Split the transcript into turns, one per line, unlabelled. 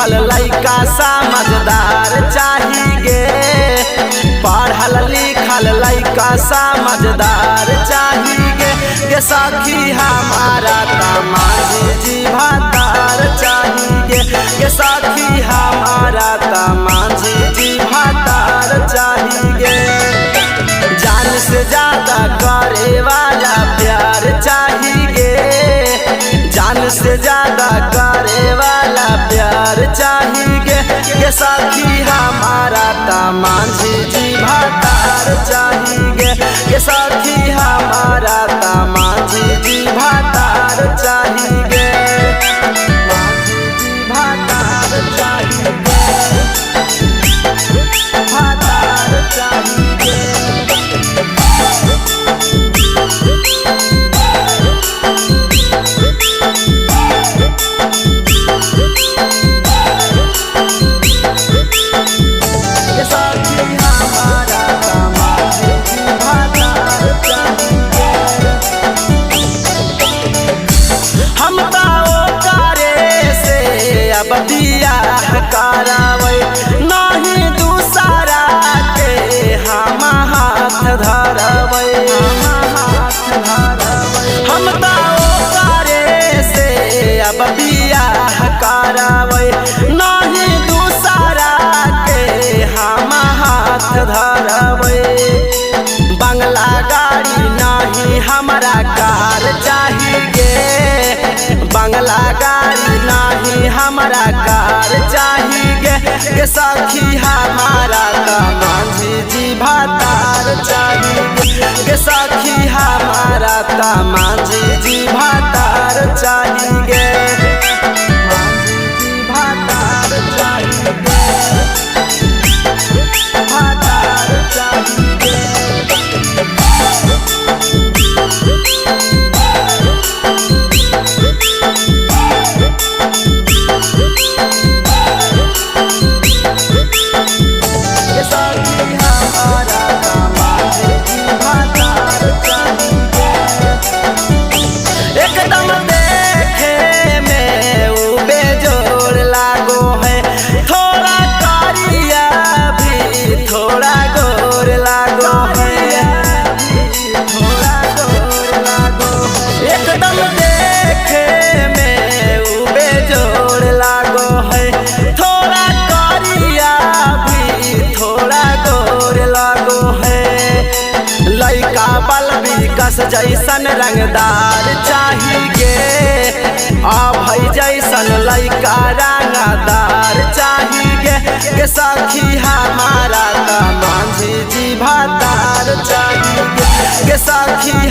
लिखल लइका समझदार चाहिए, पढ़ल लिखल लइका समझदार चाहिए। गे सखी हमारा तमांझी जी भातार चाहिए, गे सखी हमारा तमांझी जी भातार चाहिए। जान से ज्यादा करे वाला प्यार चाहिए, जान से ज्यादा करे वाला प्यार चाहिए। ये सखी हमारा तमांझी जी भातार चाहिए, ये सखी हमारा तमांझी जी भातार चाहिए, मांझी जी भातार चाहिए, भातार चाहिए। बियाह करावे नहीं दूसरा के हम हाथ धरवे, हम करे से अब बियाह करावे नहीं दूसरा के हम हाथ धरवे। बंगला गाड़ी नहीं हमारा कार चाहिए, बंगला गाड़ी नहीं हमारा कार चाहिए। ये सखी हमारा तमांझी जी भातार चाहिए, ये सखी हमारा तमांझी जी भातार चाहिए, मांझी जी भातार चाहिए, भातार चाहिए। एकदम देखे में वो बेजोड़ लागो है, थोड़ा कारिया भी थोड़ा गोर लागो है, थोड़ा गोर लागो है। एकदम देखे में वो बेजोड़ लागो है, थोड़ा कारिया भी थोड़ा गोर लागो है। लइका बल विकस जैसन रंगदार चाहिए, भाई जैसन लइका रंगदार चाहिए। के सखी हमारा तमांझी जी भातार चाहिए, के सखी